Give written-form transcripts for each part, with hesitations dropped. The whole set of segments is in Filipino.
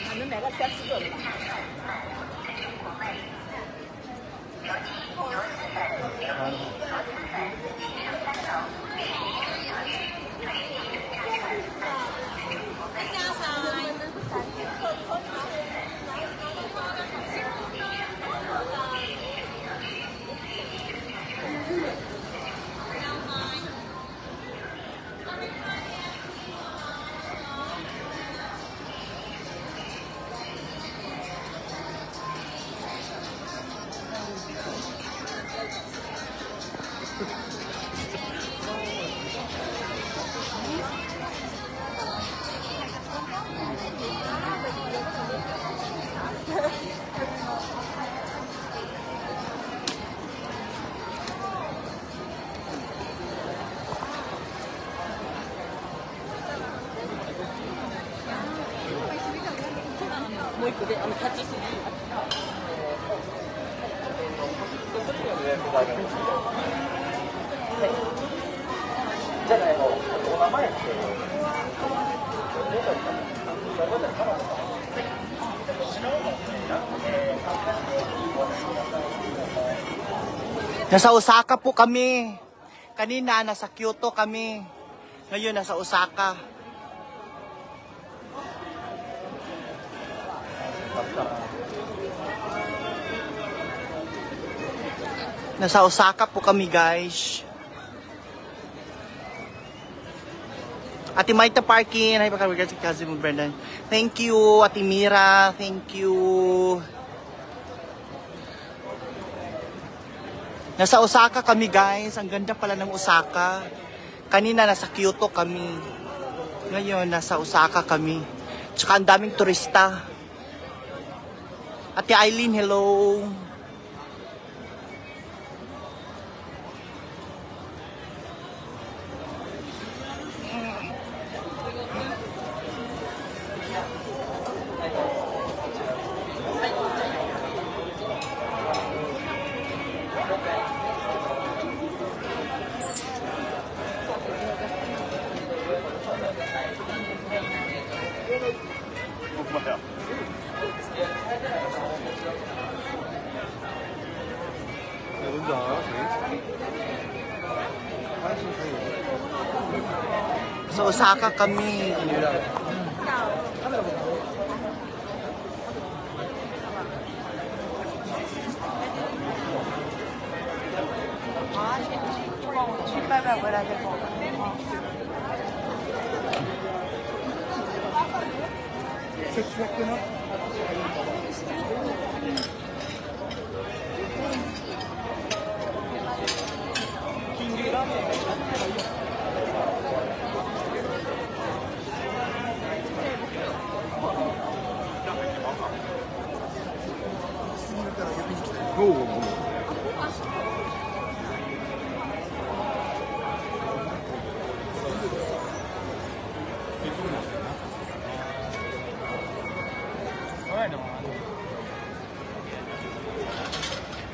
反正那个全吃着的吧。もう一個でタッチする。じゃないの、お名前って。Nasa Osaka po kami. Kanina nasa Kyoto kami. Ngayon nasa Osaka. Nasa Osaka po kami, guys. Ate Maita Parkin, ay pagkawigan si cousin mo, Brendan. Thank you, Ate Mira. Thank you. Nasa Osaka kami, guys. Ang ganda pala ng Osaka. Kanina nasa Kyoto kami. Ngayon nasa Osaka kami. Tsaka ang daming turista. Ate Eileen, hello. Sa Osaka kami.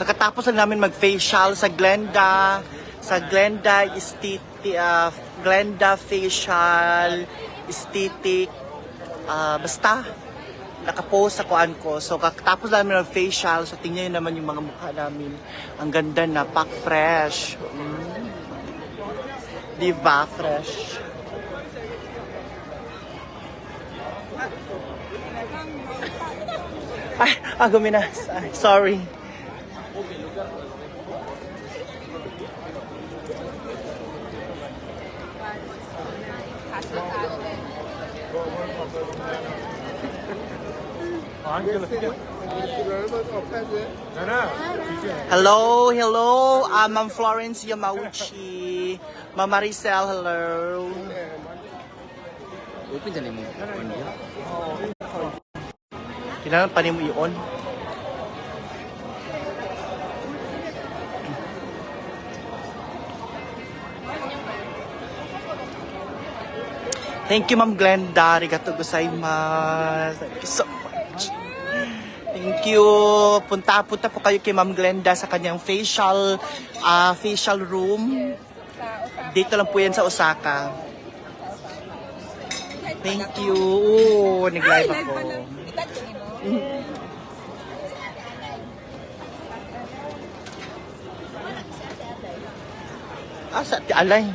Kakatapos lang namin mag-facial sa Glenda Glenda Facial Aesthetic, basta nakapost sa kuan ko. So kakatapos namin mag-facial, so tingnan nyo naman yung mga mukha namin. Ang ganda na, pack fresh. Diba, fresh? Ay, guminas. Ay, sorry. Hello, hello. Ma'am Florence Yamauchi. Ma'am Maricel, hello. Open dyan mo. Kailangan pa mo i-on. Thank you, Ma'am Glenda. Arigato gozaimasu. Thank you so much. Thank you. Punta po kayo kay Ma'am Glenda sa kanyang facial room. Dito lang po yan sa Osaka. Thank you. Oo, nag-live ako. Sa alay.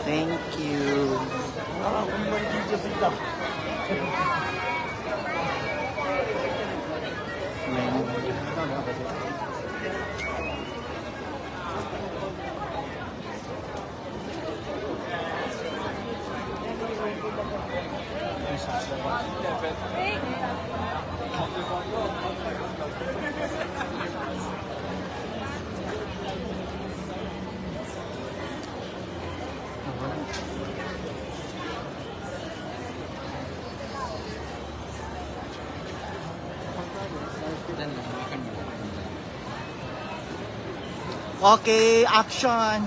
Thank you. Okay, action.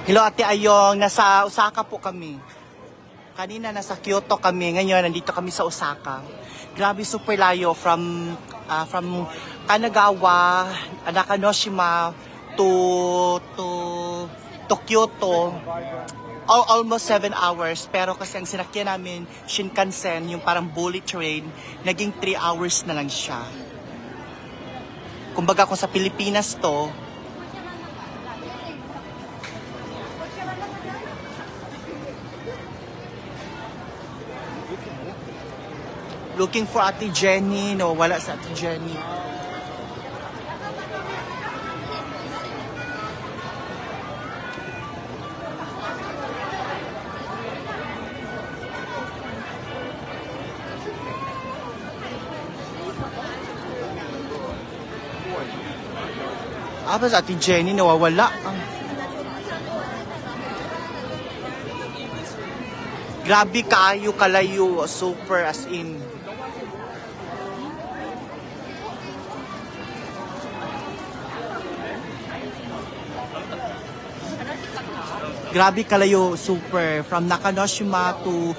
Hello, Ate Ayong. Nasa Osaka po kami. Kanina nasa Kyoto kami. Ngayon, nandito kami sa Osaka. Grabe, super layo from Kanagawa, Nakanoshima to Kyoto. Almost 7 hours. Pero kasi ang sinakyan namin, Shinkansen, yung parang bullet train, naging 3 hours na lang siya. Kumbaga kung sa Pilipinas to, looking for Ate Jenny. No, wala sa Ate Jenny. Ba sa Ate Jenny, nawawala. Grabe kayo kalayo, super as in. Grabe kalayo, super. From Nakanoshima to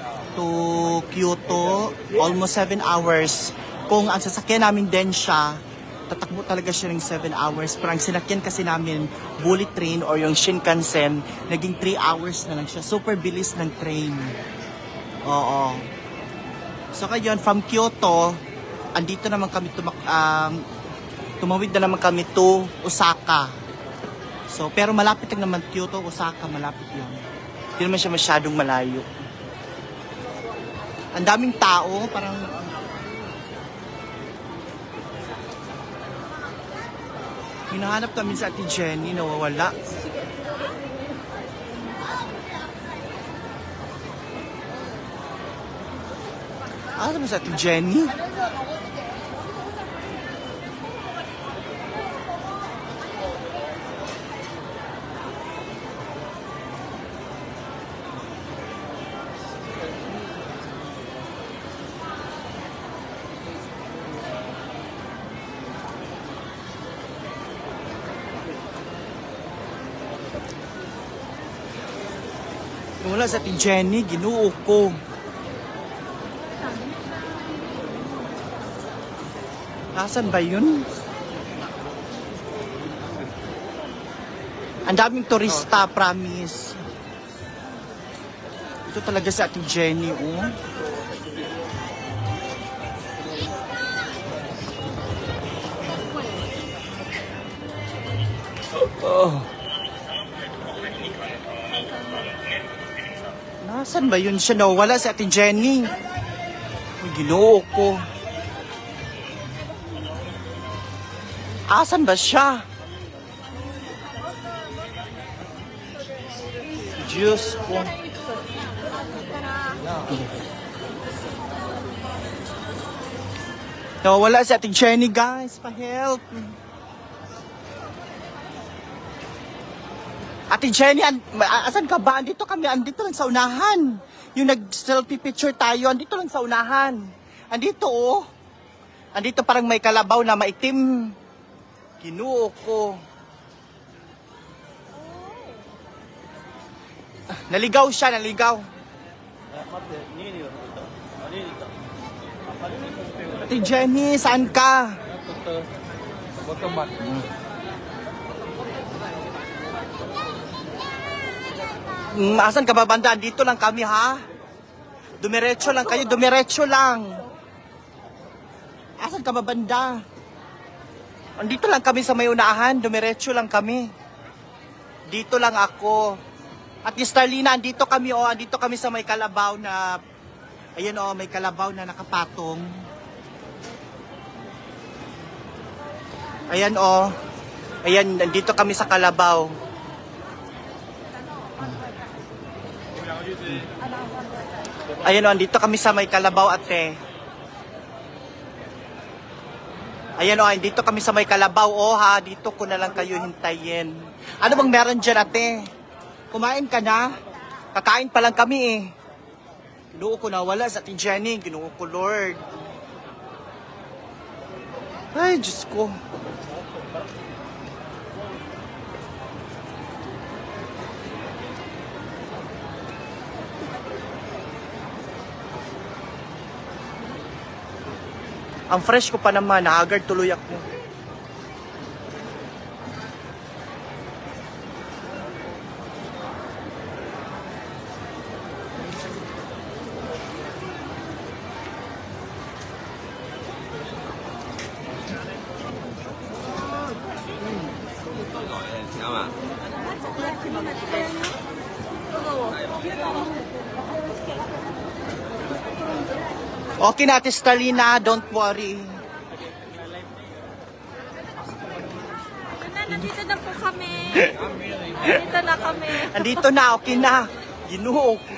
Kyoto, almost 7 hours. Kung ang sasakyan namin din siya, tatakbo talaga siya ng 7 hours. Pero ang sinakyan kasi namin, bullet train or yung Shinkansen, naging 3 hours na lang siya. Super bilis ng train. Oo. So ngayon, from Kyoto, andito naman kami, tumawid na naman kami to Osaka. So, pero malapit lang naman Kyoto, Osaka, malapit lang. Hindi naman siya masyadong malayo. Ang daming tao, parang hinahanap kami sa Ate Jenny, nawawala. Ano sa Ate Jenny? Wala sa Ate Jenny, ginuo ko. Nasaan ba yun? Ang daming turista, promise. Ito talaga sa Ate Jenny, oh. Oh. Nasaan ba yun siya? Wala si Ate Jenny. Ay, ginoo ko. Asan ba siya? Diyos ko. Wala si Ate Jenny, guys. Pa-help. Ate Jenny, asan ka ba? Andito kami, andito lang sa unahan. Yung nag-selfie picture tayo, andito lang sa unahan. Andito, oh. Andito parang may kalabaw na maitim. Ginuo ko. Naligaw siya, naligaw. Ate Jenny, saan ka? Asan ka ba banda? Dito lang kami, ha? Dumiretso lang kayo, dumiretso lang. Asan ka ba banda? Andito lang kami sa may unahan, dumiretso lang kami. Dito lang ako. At ni Starlina, andito kami, oh, andito kami sa may kalabaw na, ayan, oh, may kalabaw na nakapatong. Ayan, oh. Ayan, andito kami sa kalabaw. Ayan, oh, andito kami sa may kalabaw, ate. Ayan, oh, andito kami sa may kalabaw, oh, ha. Dito ko na lang kayo hintayin. Ano bang meron dyan, ate? Kumain ka na? Kakain pa lang kami, eh. Ginuo ko na wala sa Ate Jenny. Ginuo ko, Lord. Ay, Diyos ko. Ang fresh ko pa naman, haggard tuloy ako. Okay na, Ate Starlina, don't worry. Nandito na po kami. Nandito na kami. Andito na, okay na. Ginuo ko.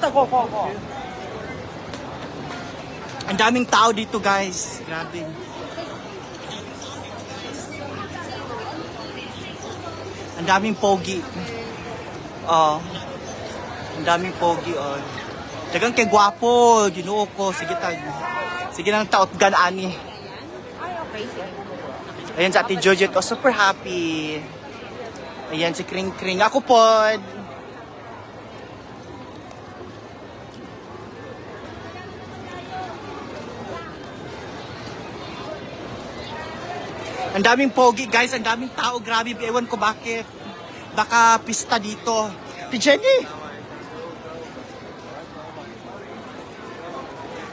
Ko. Ang daming tao dito, guys. Grabe. Ang daming pogi. Oh. Ang daming pogi, oh. Dagang kay gwapo, Ginoo ko. Sige tag. Sige nang taot gan ani. Ay, okay. Ayan sa Ate Georgette, oh, super happy. Ayan si Kring Kring. Ako pod. Ang daming pogi, guys. Ang daming tao. Grabe. Ewan ko bakit. Baka pista dito. Ate Jenny!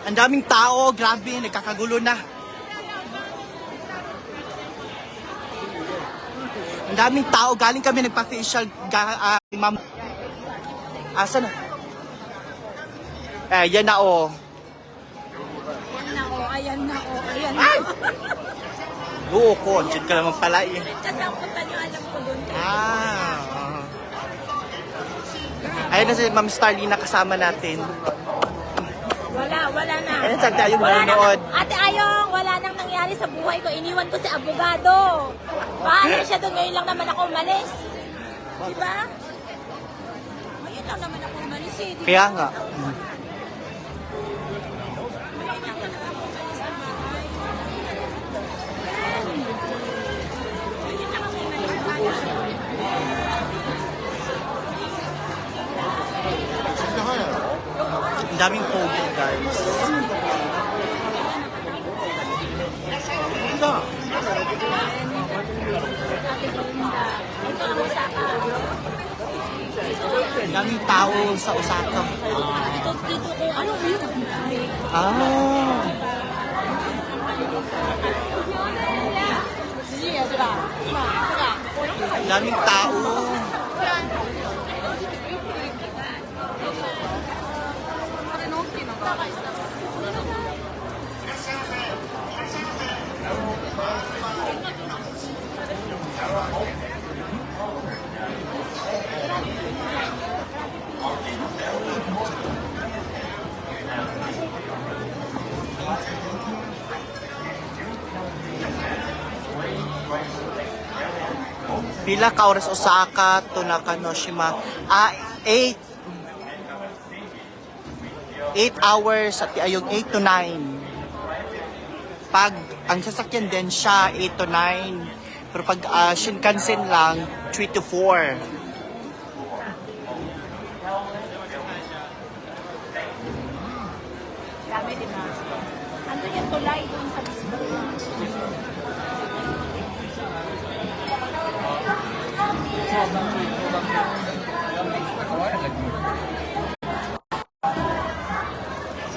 Ang daming tao. Grabe. Nagkakagulo na. Ang daming tao. Galing kami nagpa-facial. Ma'am. Asa na? Yan na, oh. Ayan na, ayan na. Ay! Oo ko, andyan ka naman pala eh. Kasi ang punta nyo, alam ko doon kayo. Ayun na si Ma'am Starlina kasama natin. Wala na. Ayun, saan tayo Wala manonood? Ate Ayong, wala nang nangyari sa buhay ko. Iniwan ko si abogado. Paano siya doon? Ngayon lang naman ako umalis. Diba? Ngayon lang naman ako umalis eh. Diba? Kaya nga. daming pogi, guys. Ito ang Osaka. Ang daming tao sa Osaka. Dito ko, ano yun? Ah. Ang daming tao. Pila ka oras Osaka to Nakanoshima? 8 hours at ayong 8 to 9. Pag ang sasakyan din siya 8 to 9. Pero pag Shinkansen lang 3 to 4. Grabe, di ba? Ando yung tulay doon sa Bispo.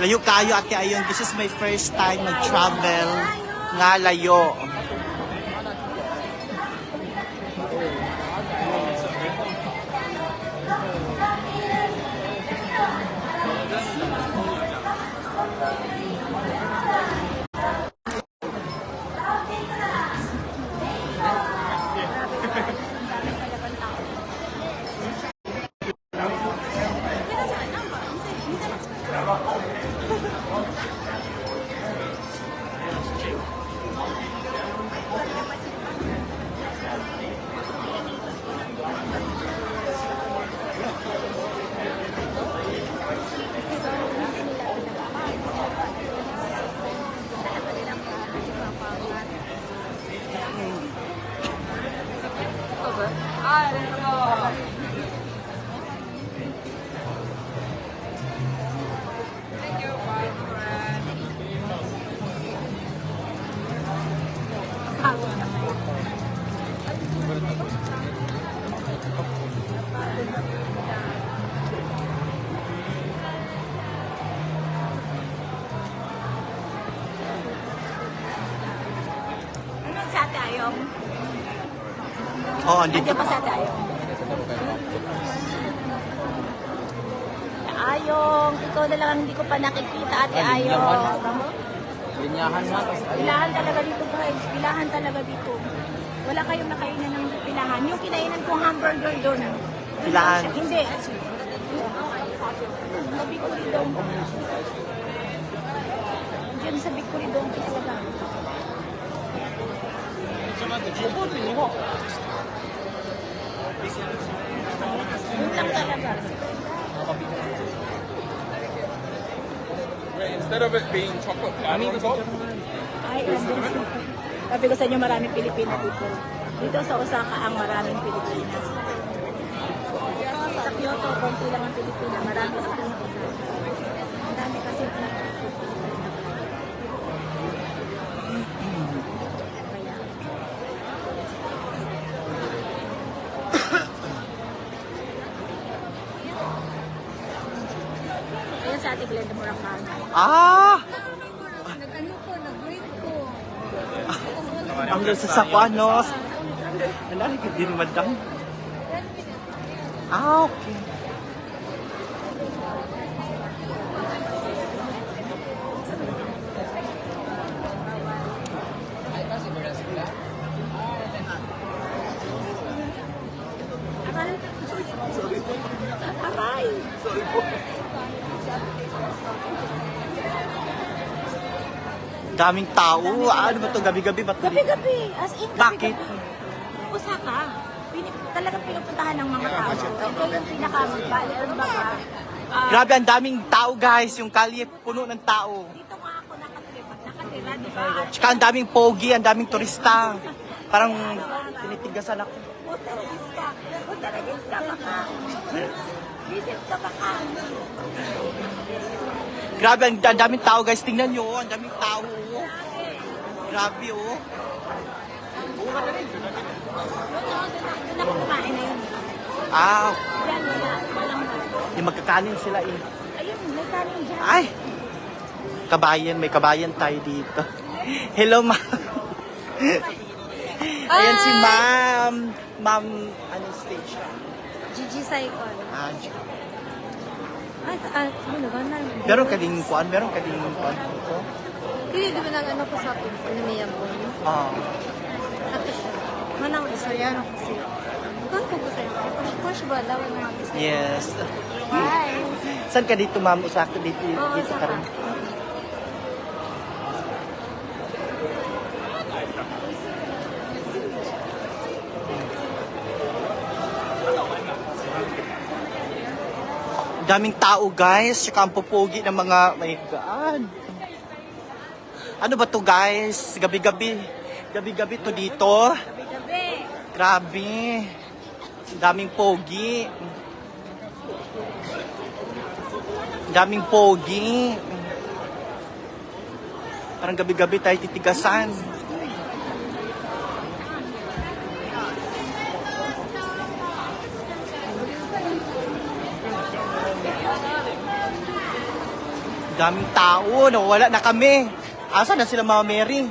Layo kayo ate ayon. This is my first time mag-travel nga layo. Ano sa ate Ayong? Oo, andito Nandiyan pa sa ate Ayong? Ate Ayong, ikaw na lang ang hindi ko pa nakikita, ate Ayong. Linyahan na. Pilahan talaga dito guys, pilahan talaga dito. Wala kayong nakainan ng pilahan. Yung kinainan kong hamburger doon. Pilahan? Hindi. Sa Bicuri doon. Diyan sa Bicuri doon talaga. Yun lang talaga. Instead of it being chocolate powder on top, Ay, sabi ko sa inyo maraming Pilipina dito. Dito sa Osaka ang maraming Pilipina. Sa Kyoto, konti lang ang Pilipina. Marami sa Osaka. Marami kasi Ayan sa ating Glenda Murakami. Ah! Nag-ano po, nag-break po. Ang sasakuan, no? Nalari ka din, madam. Ah, okay. Aray! Daming tao. Ano ba to? Gabi-gabi ba to? Gabi-gabi. As in, Bakit? gabi-gabi. Osaka. Talagang pinupuntahan ng mga tao. Ito yung pinaka-bali. Ano ba ba? Grabe, ang daming tao, guys. Yung kalye, puno ng tao. Dito nga ako nakatira, di ba? Tsaka ang daming pogi, ang daming turista. Parang tinitigasan ako. Punta na ka baka. Visit ka baka. Grabe, ang daming tao guys. Tingnan nyo, ang daming tao. Oh. Grabe oh. Doon ako kumain na yun. Ah, Yan, wala. Walang yung magkakanin sila eh. ayun, may kanin dyan. Ay! Kabayan, may kabayan tayo dito. Hello, ma'am. Ayan si ma'am. Ma'am, Anastasia. Gigi Saikon. Ah, Ano ba na? meron ka ding kuan? Meron ka ding kuan dito? Hindi, di ba nang ano ko sa akin? Ano niya po? Ah, Ato siya. Manang Isayano kasi. Kung ko sa'yo, push ba? Lawan na ako sa'yo. yes. Hi! Saan ka dito, ma'am? Usaka dito, Oo, dito ka saka. rin. Daming tao guys, tsaka ang pupugi ng mga, my God. Ano ba to guys? Gabi-gabi. Gabi-gabi to dito. Gabi. Grabe. Daming pogi. Daming pogi. Parang gabi-gabi tayo titigasan. Daming tao, nawala na kami. Asa na sila Mama Mary?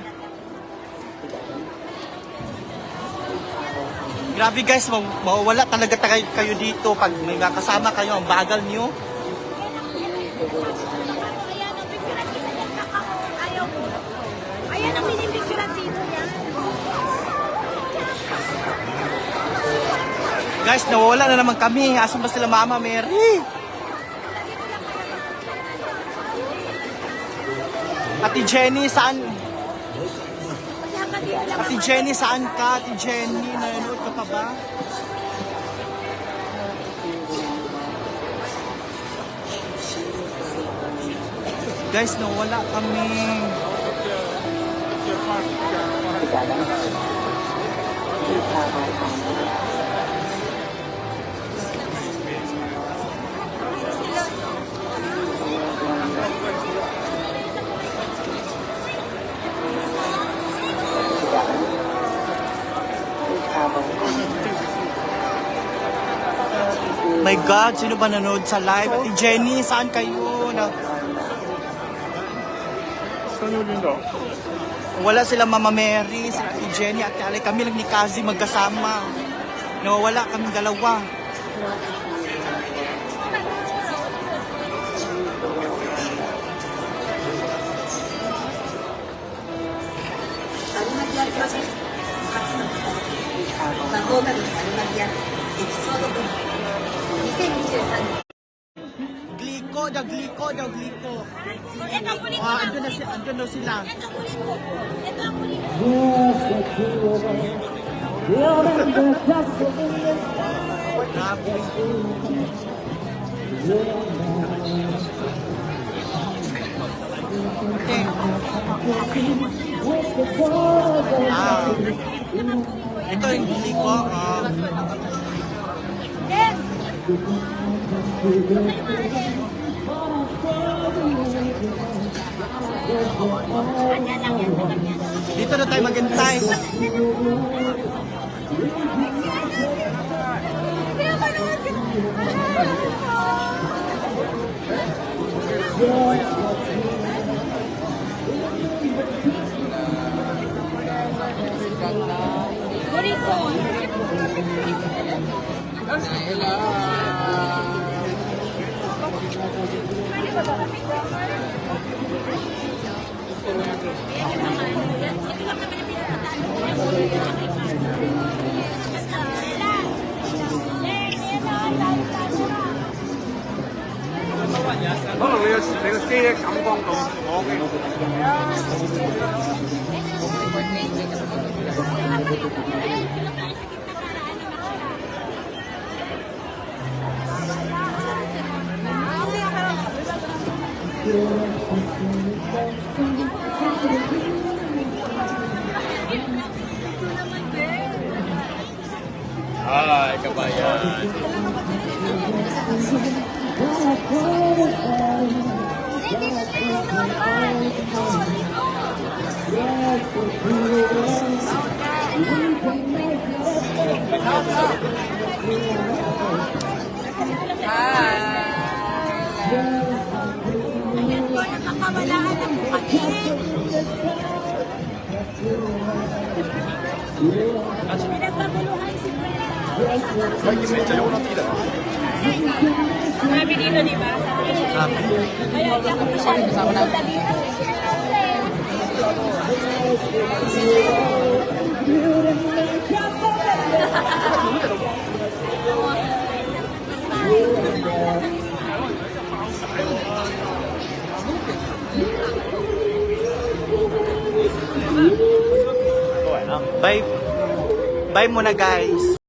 Grabe guys, mawawala talaga kayo dito pag may kasama kayo, ang bagal niyo. Ayaw ko. Ayan ang pinipicturean dito yan. Guys, nawawala na naman kami. Asan ba sila Mama Mary? Ate Jenny, saan? Ate Jenny, saan ka? Ate Jenny, nanonood ka pa ba? Guys, nawala kami. My God, sino ba nanood sa live? Ate Jenny, saan kayo? Wala sila Mama Mary, sila Ate Jenny, Ate Ale. Kami lang ni Kazi magkasama. Nawawala kami dalawa. Gliko, gliko. Ito ang kulit ko. Andun na sila. Ito ang kulit ko. Ito ang kulit ko. Grabe. Ah. Ito yung gliko. Yes. Dito na tayo maghintay. Kulit ko.可能你個機嘅感光度我嘅。 Ay, kabayan. Nakakawalaan ng bukatin. Pinagkaguluhan si Brenda. 最近めっちゃ良くなってきたよ。 Marami dito, di ba? Kaya hindi ako masyado pumunta dito. Bye. Bye muna guys.